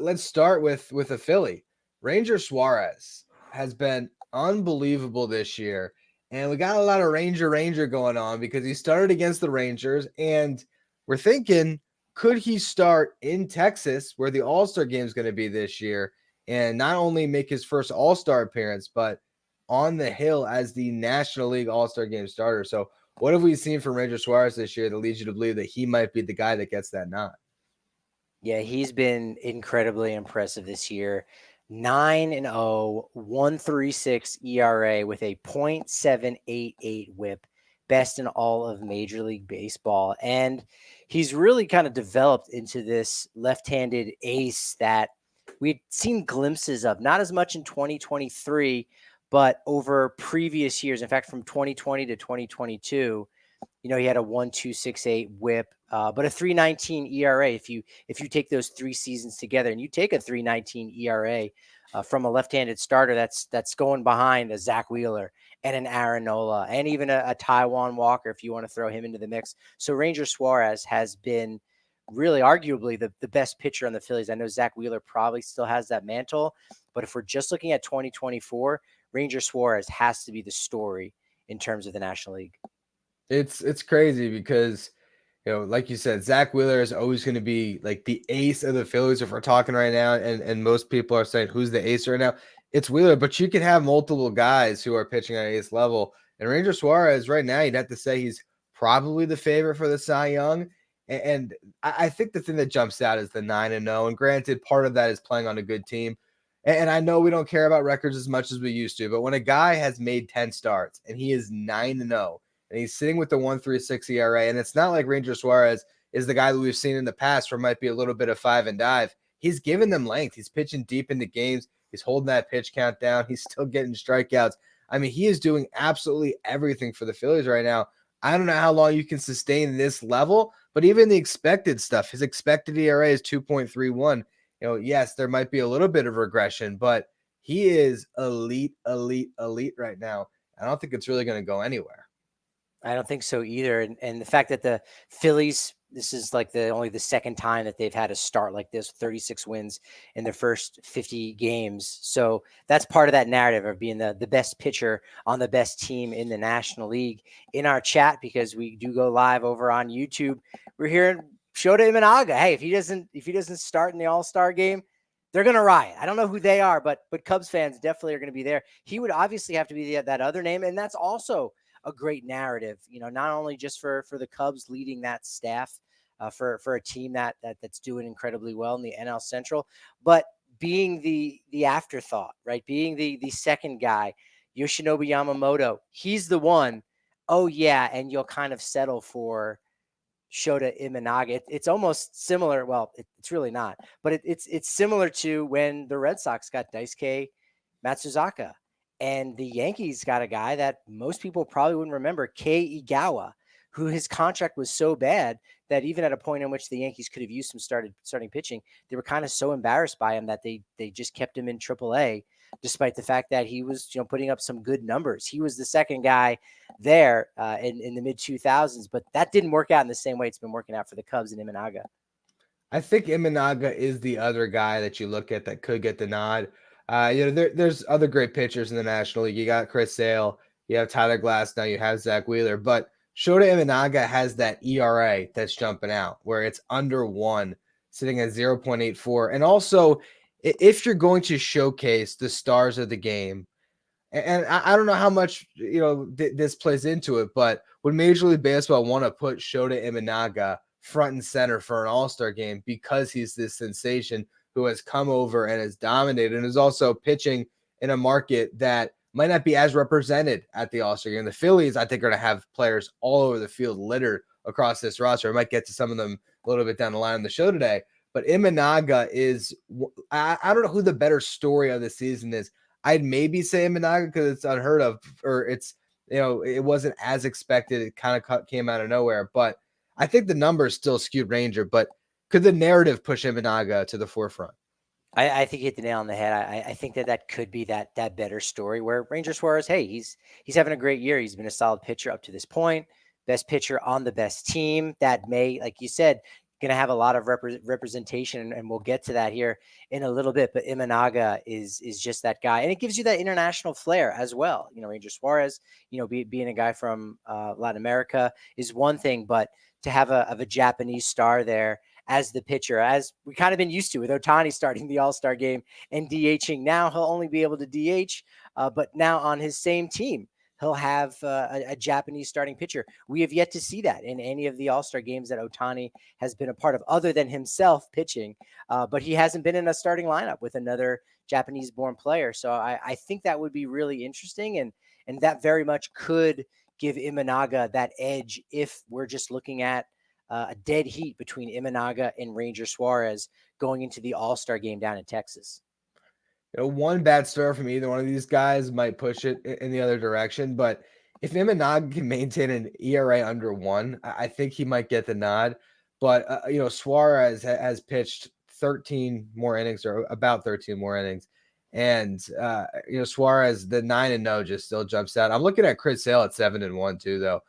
Let's start with a Philly. Ranger Suarez has been unbelievable this year. And we got a lot of Ranger going on because he started against the Rangers. And we're thinking, could he start in Texas where the All-Star game is going to be this year and not only make his first All-Star appearance, but on the hill as the National League All-Star game starter? So what have we seen from Ranger Suarez this year that leads you to believe that he might be the guy that gets that nod? Yeah, he's been incredibly impressive this year. 9-0, 1.36 ERA with a .788 WHIP, best in all of Major League Baseball. And he's really kind of developed into this left-handed ace that we'd seen glimpses of, not as much in 2023, but over previous years. In fact, from 2020 to 2022, he had a 1.268 WHIP, but a 3.19 ERA. If you take those 3 seasons together, and you take a 3.19 ERA from a left-handed starter, that's going behind a Zach Wheeler and an Aaron Nola and even a Taijuan Walker, if you want to throw him into the mix. So Ranger Suarez has been really arguably the best pitcher on the Phillies. I know Zach Wheeler probably still has that mantle, but if we're just looking at 2024, Ranger Suarez has to be the story in terms of the National League. It's crazy because, like you said, Zach Wheeler is always going to be like the ace of the Phillies if we're talking right now. And most people are saying, who's the ace right now? It's Wheeler, but you can have multiple guys who are pitching at ace level. And Ranger Suarez right now, you'd have to say he's probably the favorite for the Cy Young. And I think the thing that jumps out is the 9-0. And granted, part of that is playing on a good team. And I know we don't care about records as much as we used to, but when a guy has made 10 starts and he is 9-0, and he's sitting with the 1.36 ERA. And it's not like Ranger Suarez is the guy that we've seen in the past where might be a little bit of five and dive. He's given them length. He's pitching deep into games. He's holding that pitch count down. He's still getting strikeouts. I mean, he is doing absolutely everything for the Phillies right now. I don't know how long you can sustain this level, but even the expected stuff, his expected ERA is 2.31. Yes, there might be a little bit of regression, but he is elite right now. I don't think it's really going to go anywhere. I don't think so either. And the fact that the Phillies, this is like only the second time that they've had a start like this, 36 wins in their first 50 games. So that's part of that narrative of being the best pitcher on the best team in the National League. In our chat, because we do go live over on YouTube, we're hearing Shota Imanaga. Hey, if he doesn't start in the All-Star game, they're going to riot. I don't know who they are, but Cubs fans definitely are going to be there. He would obviously have to be that other name, and that's also a great narrative, not only just for the Cubs leading that staff, for a team that's doing incredibly well in the NL Central, but being the afterthought, right? Being the second guy, Yoshinobu Yamamoto, he's the one. Oh yeah, and you'll kind of settle for Shota Imanaga. It's almost similar. Well, it's really not, but it's similar to when the Red Sox got Daisuke Matsuzaka. And the Yankees got a guy that most people probably wouldn't remember, Kei Igawa, who his contract was so bad that even at a point in which the Yankees could have used some starting pitching, they were kind of so embarrassed by him that they just kept him in AAA, despite the fact that he was putting up some good numbers. He was the second guy there in the mid 2000s, but that didn't work out in the same way it's been working out for the Cubs and Imanaga. I think Imanaga is the other guy that you look at that could get the nod. There's other great pitchers in the National League. You got Chris Sale, you have Tyler Glass, now you have Zach Wheeler, but Shota Imanaga has that ERA that's jumping out where it's under 1, sitting at 0.84. And also, if you're going to showcase the stars of the game, and I don't know how much this plays into it, but would Major League Baseball want to put Shota Imanaga front and center for an All-Star game because he's this sensation who has come over and has dominated and is also pitching in a market that might not be as represented at the All-Star game? The Phillies, I think, are going to have players all over the field littered across this roster. I might get to some of them a little bit down the line on the show today, but Imanaga is, I don't know who the better story of the season is. I'd maybe say Imanaga because it's unheard of, or it's, it wasn't as expected. It kind of came out of nowhere, but I think the numbers still skewed Ranger. But could the narrative push Imanaga to the forefront? I think you hit the nail on the head. I think that could be that better story where Ranger Suarez, hey, he's having a great year. He's been a solid pitcher up to this point, best pitcher on the best team. That may, like you said, going to have a lot of representation, and we'll get to that here in a little bit. But Imanaga is just that guy, and it gives you that international flair as well. Ranger Suarez, being a guy from Latin America is one thing, but to have a Japanese star there as the pitcher, as we kind of been used to with Ohtani starting the All-Star game and DHing. Now he'll only be able to DH, but now on his same team, he'll have a Japanese starting pitcher. We have yet to see that in any of the All-Star games that Ohtani has been a part of, other than himself pitching. But he hasn't been in a starting lineup with another Japanese-born player. So I think that would be really interesting, and that very much could give Imanaga that edge if we're just looking at a dead heat between Imanaga and Ranger Suarez going into the All-Star game down in Texas. One bad start from either one of these guys might push it in the other direction. But if Imanaga can maintain an ERA under 1, I think he might get the nod. But, Suarez has pitched 13 more innings, or about 13 more innings. And, Suarez, the 9-0 just still jumps out. I'm looking at Chris Sale at 7-1 too, though.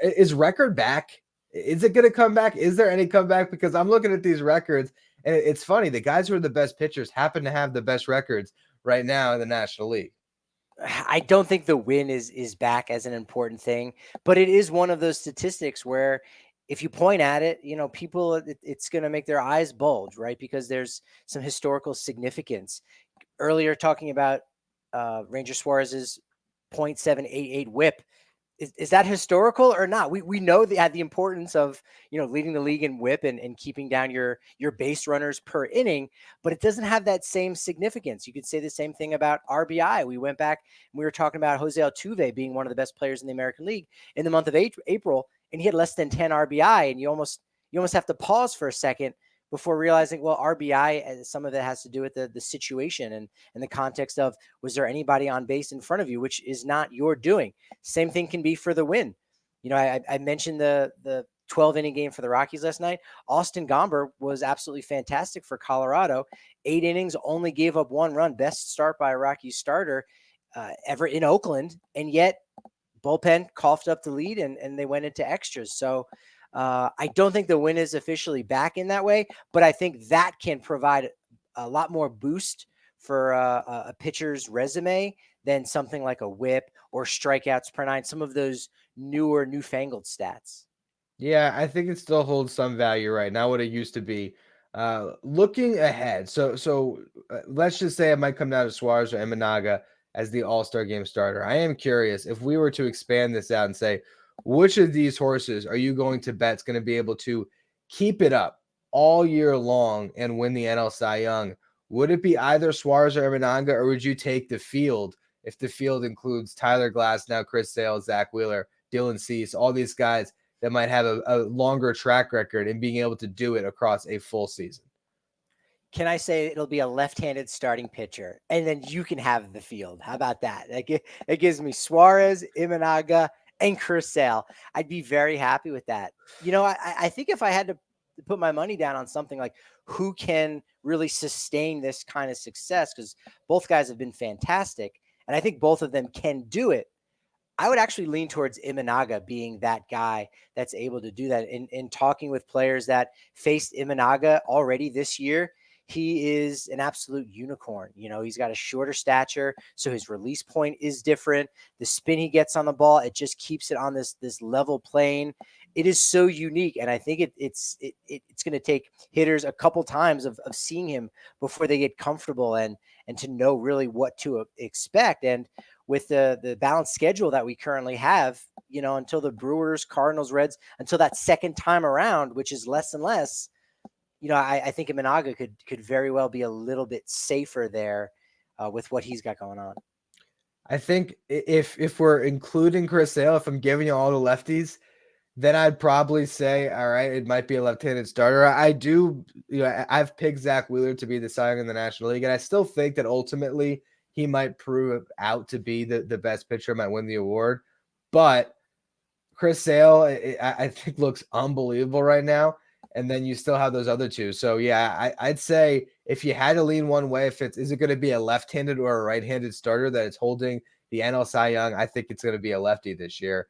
Is record back? Is it going to come back? Is there any comeback? Because I'm looking at these records, and it's funny. The guys who are the best pitchers happen to have the best records right now in the National League. I don't think the win is back as an important thing, but it is one of those statistics where if you point at it, people, it's going to make their eyes bulge, right? Because there's some historical significance. Earlier talking about Ranger Suarez's .788 whip. Is that historical or not? We know the importance of leading the league in whip and keeping down your base runners per inning, but it doesn't have that same significance. You could say the same thing about RBI. We went back and we were talking about Jose Altuve being one of the best players in the American League in the month of April, and he had less than 10 RBI, and you almost have to pause for a second before realizing, well, RBI, some of it has to do with the situation and the context of, was there anybody on base in front of you, which is not your doing. Same thing can be for the win. I mentioned the 12-inning game for the Rockies last night. Austin Gomber was absolutely fantastic for Colorado. 8 innings, only gave up 1 run. Best start by a Rockies starter ever in Oakland, and yet bullpen coughed up the lead, and they went into extras. So I don't think the win is officially back in that way, but I think that can provide a lot more boost for a pitcher's resume than something like a whip or strikeouts per 9, some of those newfangled stats. Yeah, I think it still holds some value right now, what it used to be. Looking ahead, so let's just say it might come down to Suarez or Imanaga as the All-Star game starter. I am curious if we were to expand this out and say, which of these horses are you going to bet is going to be able to keep it up all year long and win the NL Cy Young? Would it be either Suarez or Imanaga, or would you take the field if the field includes Tyler Glasnow, Chris Sale, Zach Wheeler, Dylan Cease, all these guys that might have a longer track record in being able to do it across a full season? Can I say it'll be a left-handed starting pitcher, and then you can have the field? How about that? It gives me Suarez, Imanaga, and Chris Sale. I'd be very happy with that. I think if I had to put my money down on something like who can really sustain this kind of success, because both guys have been fantastic, and I think both of them can do it, I would actually lean towards Imanaga being that guy that's able to do that. In talking with players that faced Imanaga already this year, he is an absolute unicorn. He's got a shorter stature, so his release point is different. The spin he gets on the ball, it just keeps it on this level plane. It is so unique, and I think it's going to take hitters a couple times of seeing him before they get comfortable and to know really what to expect. And with the balanced schedule that we currently have, until the Brewers, Cardinals, Reds, until that second time around, which is less and less, I think Imanaga could very well be a little bit safer there with what he's got going on. I think if we're including Chris Sale, if I'm giving you all the lefties, then I'd probably say, all right, it might be a left-handed starter. I do, I've picked Zach Wheeler to be the Cy Young in the National League, and I still think that ultimately he might prove out to be the best pitcher, might win the award. But Chris Sale, I think, looks unbelievable right now. And then you still have those other two. So, yeah, I'd say if you had to lean one way, is it going to be a left-handed or a right-handed starter that is holding the NL Cy Young? I think it's going to be a lefty this year.